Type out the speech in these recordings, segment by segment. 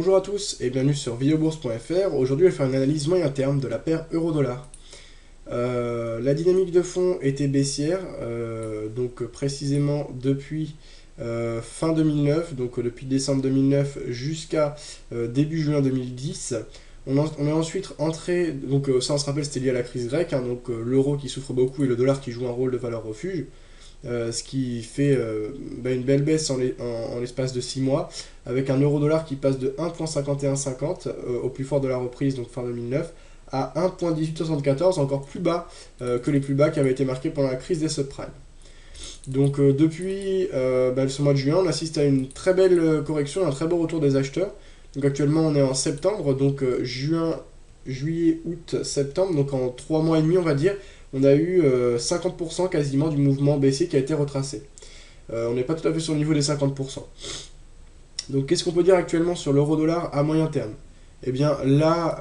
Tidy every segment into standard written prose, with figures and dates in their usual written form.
Bonjour à tous et bienvenue sur videobourse.fr. Aujourd'hui, je vais faire une analyse moyen terme de la paire euro-dollar. La dynamique de fond était baissière, donc précisément depuis fin 2009, donc depuis décembre 2009 jusqu'à début juin 2010. On est ensuite entré, donc ça on se rappelle c'était lié à la crise grecque, hein, donc l'euro qui souffre beaucoup et le dollar qui joue un rôle de valeur refuge. Ce qui fait une belle baisse en l'espace de 6 mois, avec un euro-dollar qui passe de 1,5150 au plus fort de la reprise, donc fin 2009, à 1,1874, encore plus bas que les plus bas qui avaient été marqués pendant la crise des subprimes. Donc depuis ce mois de juin, on assiste à une très belle correction, un très beau retour des acheteurs. Donc actuellement on est en septembre, donc juin, juillet, août, septembre, donc en 3 mois et demi on va dire, on a eu 50% quasiment du mouvement baissier qui a été retracé. On n'est pas tout à fait sur le niveau des 50%. Donc qu'est-ce qu'on peut dire actuellement sur l'euro-dollar à moyen terme? Eh bien là,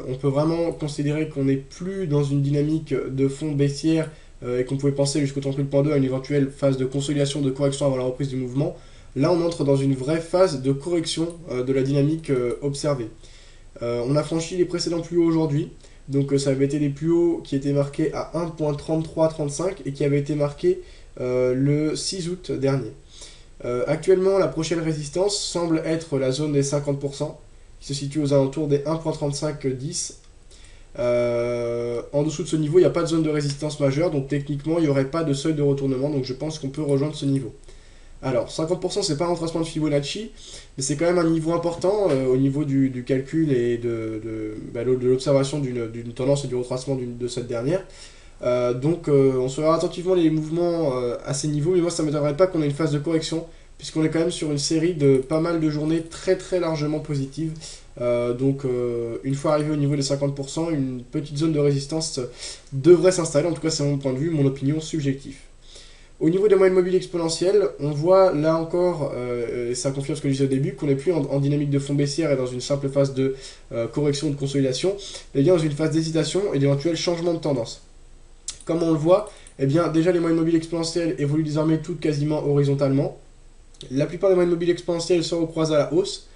on peut vraiment considérer qu'on n'est plus dans une dynamique de fond baissière et qu'on pouvait penser jusqu'au 38.2 à une éventuelle phase de consolidation, de correction avant la reprise du mouvement. Là, on entre dans une vraie phase de correction de la dynamique observée. On a franchi les précédents plus hauts aujourd'hui. Donc ça avait été les plus hauts qui étaient marqués à 1,3335 et qui avaient été marqués le 6 août dernier. Actuellement, la prochaine résistance semble être la zone des 50%, qui se situe aux alentours des 1,3510. En dessous de ce niveau, il n'y a pas de zone de résistance majeure, donc techniquement, il n'y aurait pas de seuil de retournement, donc je pense qu'on peut rejoindre ce niveau. Alors, 50% c'est pas un retracement de Fibonacci, mais c'est quand même un niveau important au niveau du calcul et de l'observation d'une tendance et du retracement de cette dernière. On surveillera attentivement les mouvements à ces niveaux, mais moi ça ne m'étonnerait pas qu'on ait une phase de correction, puisqu'on est quand même sur une série de pas mal de journées très très largement positives. Une fois arrivé au niveau des 50%, une petite zone de résistance devrait s'installer, en tout cas c'est mon point de vue, mon opinion subjective. Au niveau des moyennes mobiles exponentielles, on voit là encore, et ça confirme ce que je disais au début, qu'on n'est plus en dynamique de fond baissière et dans une simple phase de correction, de consolidation, mais bien dans une phase d'hésitation et d'éventuels changements de tendance. Comme on le voit, eh bien, déjà les moyennes mobiles exponentielles évoluent désormais toutes quasiment horizontalement. La plupart des moyennes mobiles exponentielles se recroisent à la hausse.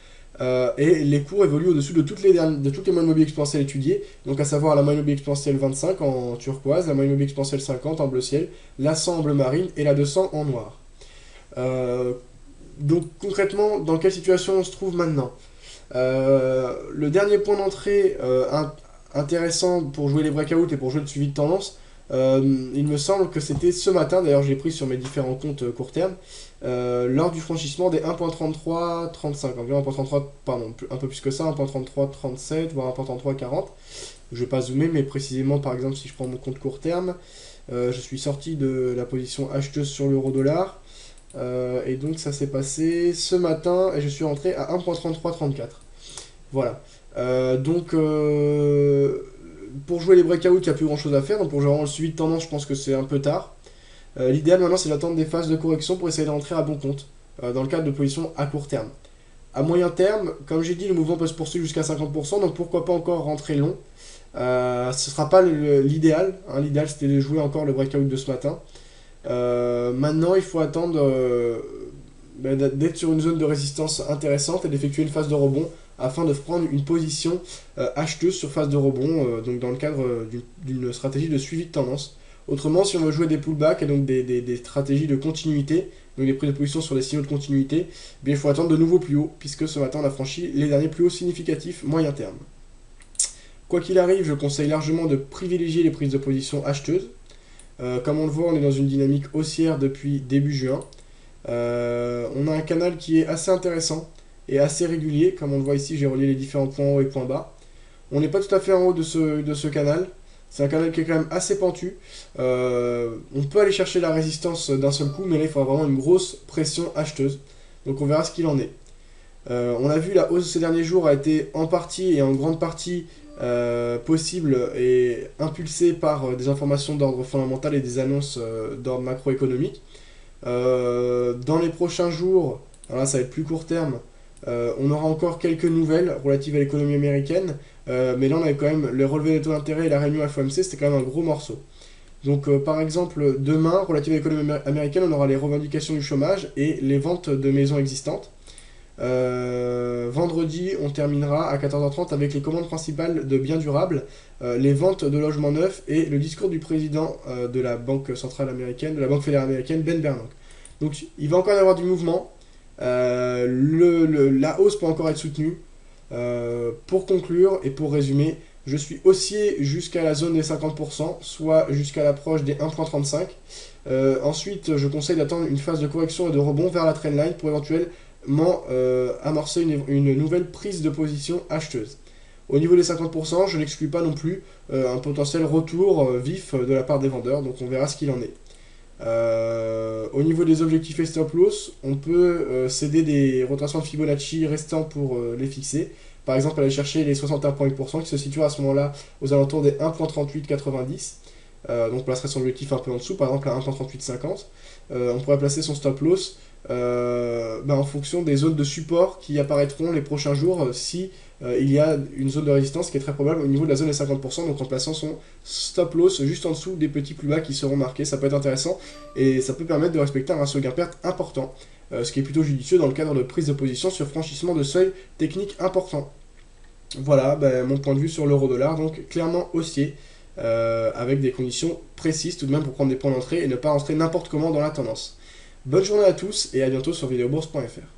Et les cours évoluent au-dessus de toutes les moyennes mobiles exponentielles étudiées, donc à savoir la moyenne mobile exponentielle 25 en turquoise, la moyenne mobile exponentielle 50 en bleu ciel, la 100 en bleu marine et la 200 en noir. Donc concrètement, dans quelle situation on se trouve maintenant? Le dernier point d'entrée intéressant pour jouer les breakouts et pour jouer le suivi de tendance, il me semble que c'était ce matin, d'ailleurs je l'ai pris sur mes différents comptes court terme, lors du franchissement des 1.3335, environ 1.33, pardon, un peu plus que ça, 1.3337, voire 1.3340. Je ne vais pas zoomer, mais précisément, par exemple, si je prends mon compte court terme, je suis sorti de la position acheteuse sur l'euro-dollar, et donc ça s'est passé ce matin, et je suis rentré à 1.3334. Voilà. Pour jouer les breakouts, il n'y a plus grand chose à faire, donc pour jouer vraiment le suivi de tendance, je pense que c'est un peu tard. L'idéal maintenant c'est d'attendre des phases de correction pour essayer d'entrer à bon compte dans le cadre de positions à court terme. À moyen terme, comme j'ai dit, le mouvement peut se poursuivre jusqu'à 50%, donc pourquoi pas encore rentrer long. Ce ne sera pas l'idéal, hein, l'idéal c'était de jouer encore le breakout de ce matin. Maintenant il faut attendre d'être sur une zone de résistance intéressante et d'effectuer une phase de rebond afin de prendre une position acheteuse sur phase de rebond, donc dans le cadre d'une stratégie de suivi de tendance. Autrement, si on veut jouer des pullbacks et donc des stratégies de continuité, donc des prises de position sur des signaux de continuité, eh bien, il faut attendre de nouveaux plus hauts, puisque ce matin on a franchi les derniers plus hauts significatifs moyen terme. Quoi qu'il arrive, je conseille largement de privilégier les prises de position acheteuses. Comme on le voit, on est dans une dynamique haussière depuis début juin. On a un canal qui est assez intéressant et assez régulier, comme on le voit ici, j'ai relié les différents points hauts et points bas. On n'est pas tout à fait en haut de ce canal. C'est un canal qui est quand même assez pentu. On peut aller chercher la résistance d'un seul coup, mais là il faut vraiment une grosse pression acheteuse. Donc on verra ce qu'il en est. On a vu la hausse de ces derniers jours a été en partie et en grande partie possible et impulsée par des informations d'ordre fondamental et des annonces d'ordre macroéconomique. Dans les prochains jours, alors là ça va être plus court terme, on aura encore quelques nouvelles relatives à l'économie américaine, mais là on avait quand même le relevé des taux d'intérêt et la réunion FOMC, c'était quand même un gros morceau. Donc par exemple, demain, relative à l'économie américaine, on aura les revendications du chômage et les ventes de maisons existantes. Vendredi, on terminera à 14h30 avec les commandes principales de biens durables, les ventes de logements neufs et le discours du président de la Banque centrale américaine, de la Banque fédérale américaine, Ben Bernanke. Donc il va encore y avoir du mouvement. La hausse peut encore être soutenue. Pour conclure et pour résumer, je suis haussier jusqu'à la zone des 50%, soit jusqu'à l'approche des 1,35. Ensuite, je conseille d'attendre une phase de correction et de rebond vers la trendline pour éventuellement amorcer une nouvelle prise de position acheteuse. Au niveau des 50%, je n'exclus pas non plus un potentiel retour vif de la part des vendeurs, donc on verra ce qu'il en est. Au niveau des objectifs et stop loss, on peut céder des retracements de Fibonacci restants pour les fixer. Par exemple, aller chercher les 61 points qui se situent à ce moment-là aux alentours des 1,3890. Donc on placerait son objectif un peu en dessous, par exemple à 1,3850. On pourrait placer son stop loss en fonction des zones de support qui apparaîtront les prochains jours si il y a une zone de résistance qui est très probable au niveau de la zone des 50%, donc en plaçant son stop loss juste en dessous des petits plus bas qui seront marqués. Ça peut être intéressant et ça peut permettre de respecter un ratio gain-perte important, ce qui est plutôt judicieux dans le cadre de prise de position sur franchissement de seuil technique important. Voilà mon point de vue sur l'euro-dollar, donc clairement haussier, avec des conditions précises tout de même pour prendre des points d'entrée et ne pas entrer n'importe comment dans la tendance. Bonne journée à tous et à bientôt sur videobourse.fr.